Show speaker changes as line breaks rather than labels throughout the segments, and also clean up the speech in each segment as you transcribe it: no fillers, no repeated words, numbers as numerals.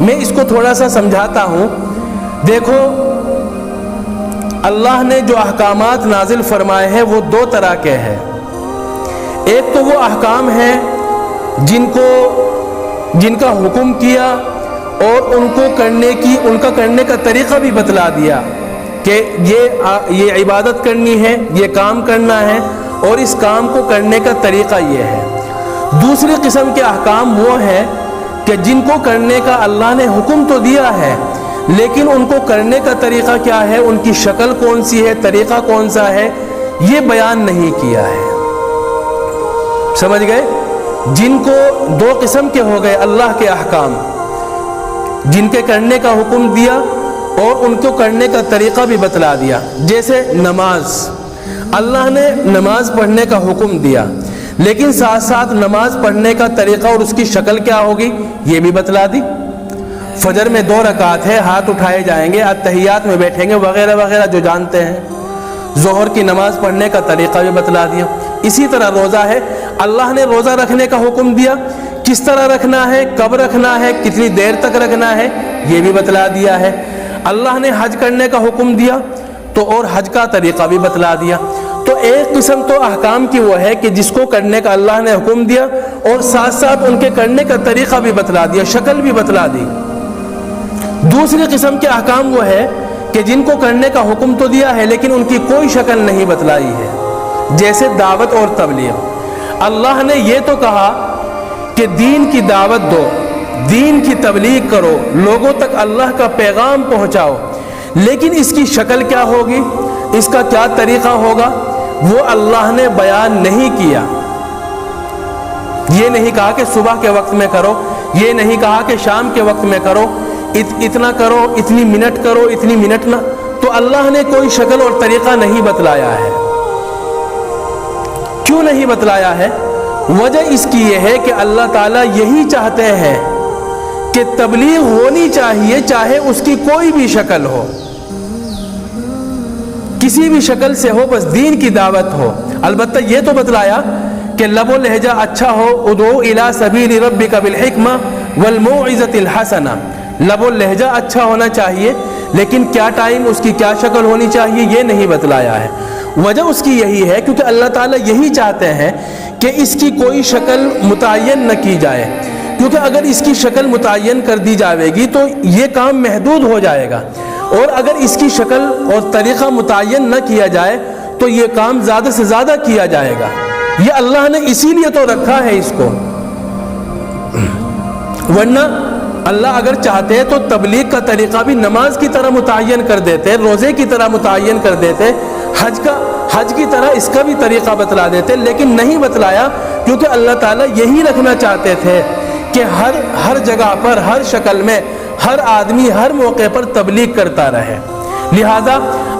میں اس کو تھوڑا سا سمجھاتا ہوں. دیکھو اللہ نے جو احکامات نازل فرمائے ہیں وہ دو طرح کے ہیں. ایک تو وہ احکام ہیں جن کا حکم کیا اور ان کا کرنے کا طریقہ بھی بتلا دیا کہ یہ عبادت کرنی ہے، یہ کام کرنا ہے اور اس کام کو کرنے کا طریقہ یہ ہے. دوسری قسم کے احکام وہ ہیں کہ جن کو کرنے کا اللہ نے حکم تو دیا ہے لیکن ان کو کرنے کا طریقہ کیا ہے، ان کی شکل کون سی ہے، طریقہ کون سا ہے، یہ بیان نہیں کیا ہے. سمجھ گئے؟ جن کو دو قسم کے ہو گئے اللہ کے احکام، جن کے کرنے کا حکم دیا اور ان کو کرنے کا طریقہ بھی بتلا دیا. جیسے نماز، اللہ نے نماز پڑھنے کا حکم دیا لیکن ساتھ ساتھ نماز پڑھنے کا طریقہ اور اس کی شکل کیا ہوگی یہ بھی بتلا دی. فجر میں 2 رکعت ہے، ہاتھ اٹھائے جائیں گے، اتحیات میں بیٹھیں گے وغیرہ وغیرہ جو جانتے ہیں. ظہر کی نماز پڑھنے کا طریقہ بھی بتلا دیا. اسی طرح روزہ ہے، اللہ نے روزہ رکھنے کا حکم دیا، کس طرح رکھنا ہے، کب رکھنا ہے، کتنی دیر تک رکھنا ہے یہ بھی بتلا دیا ہے. اللہ نے حج کرنے کا حکم دیا تو اور حج کا طریقہ بھی بتلا دیا. تو ایک قسم تو احکام کی وہ ہے کہ جس کو کرنے کا اللہ نے حکم دیا اور ساتھ ساتھ ان کے کرنے کا طریقہ بھی بتلا دیا، شکل بھی بتلا دی. دوسری قسم کے احکام وہ ہے کہ جن کو کرنے کا حکم تو دیا ہے لیکن ان کی کوئی شکل نہیں بتلائی ہے. جیسے دعوت اور تبلیغ، اللہ نے یہ تو کہا کہ دین کی دعوت دو، دین کی تبلیغ کرو، لوگوں تک اللہ کا پیغام پہنچاؤ، لیکن اس کی شکل کیا ہوگی، اس کا کیا طریقہ ہوگا، وہ اللہ نے بیان نہیں کیا. یہ نہیں کہا کہ صبح کے وقت میں کرو، یہ نہیں کہا کہ شام کے وقت میں کرو، اتنا کرو، اتنی منٹ کرو، اتنی منٹ نہ. تو اللہ نے کوئی شکل اور طریقہ نہیں بتلایا ہے. کیوں نہیں بتلایا ہے؟ وجہ اس کی یہ ہے کہ اللہ تعالیٰ یہی چاہتے ہیں کہ تبلیغ ہونی چاہیے چاہے اس کی کوئی بھی شکل ہو، کسی بھی شکل سے ہو، بس دین کی دعوت ہو. البتہ یہ تو بتلایا کہ لب و لہجہ اچھا ہو، ادعو الی سبیل ربک بالحکمہ والموعظۃ الحسنہ. لب و لہجہ اچھا ہونا چاہیے لیکن کیا ٹائم، اس کی کیا شکل ہونی چاہیے یہ نہیں بتلایا ہے. وجہ اس کی یہی ہے کیونکہ اللہ تعالیٰ یہی چاہتے ہیں کہ اس کی کوئی شکل متعین نہ کی جائے، کیونکہ اگر اس کی شکل متعین کر دی جائے گی تو یہ کام محدود ہو جائے گا، اور اگر اس کی شکل اور طریقہ متعین نہ کیا جائے تو یہ کام زیادہ سے زیادہ کیا جائے گا. یہ اللہ نے اسی لیے تو رکھا ہے اس کو. ورنہ اللہ اگر چاہتے تو تبلیغ کا طریقہ بھی نماز کی طرح متعین کر دیتے، روزے کی طرح متعین کر دیتے، حج کی طرح اس کا بھی طریقہ بتلا دیتے، لیکن نہیں بتلایا کیونکہ اللہ تعالیٰ یہی رکھنا چاہتے تھے کہ ہر جگہ پر، ہر شکل میں، ہر آدمی ہر موقع پر تبلیغ کرتا رہے. لہذا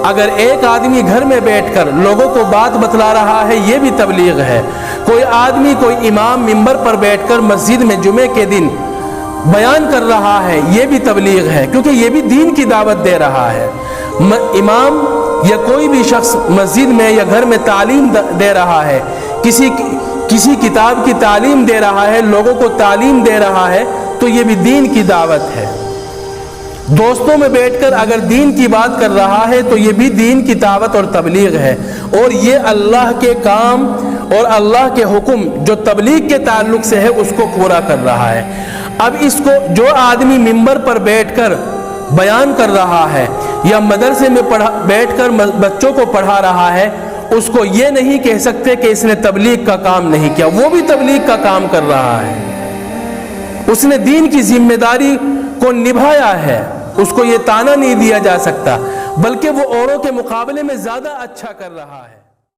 اگر ایک آدمی گھر میں بیٹھ کر لوگوں کو بات بتلا رہا ہے یہ بھی تبلیغ ہے. کوئی آدمی، کوئی امام ممبر پر بیٹھ کر مسجد میں جمعے کے دن بیان کر رہا ہے یہ بھی تبلیغ ہے، کیونکہ یہ بھی دین کی دعوت دے رہا ہے. امام یا کوئی بھی شخص مسجد میں یا گھر میں تعلیم دے رہا ہے، کسی کتاب کی تعلیم دے رہا ہے، لوگوں کو تعلیم دے رہا ہے تو یہ بھی دین کی دعوت ہے. دوستوں میں بیٹھ کر اگر دین کی بات کر رہا ہے تو یہ بھی دین کی دعوت اور تبلیغ ہے، اور یہ اللہ کے کام اور اللہ کے حکم جو تبلیغ کے تعلق سے ہے اس کو پورا کر رہا ہے. اب اس کو جو آدمی ممبر پر بیٹھ کر بیان کر رہا ہے یا مدرسے میں بیٹھ کر بچوں کو پڑھا رہا ہے، اس کو یہ نہیں کہہ سکتے کہ اس نے تبلیغ کا کام نہیں کیا. وہ بھی تبلیغ کا کام کر رہا ہے، اس نے دین کی ذمہ داری کو نبھایا ہے، اس کو یہ طعنہ نہیں دیا جا سکتا، بلکہ وہ اوروں کے مقابلے میں زیادہ اچھا کر رہا ہے.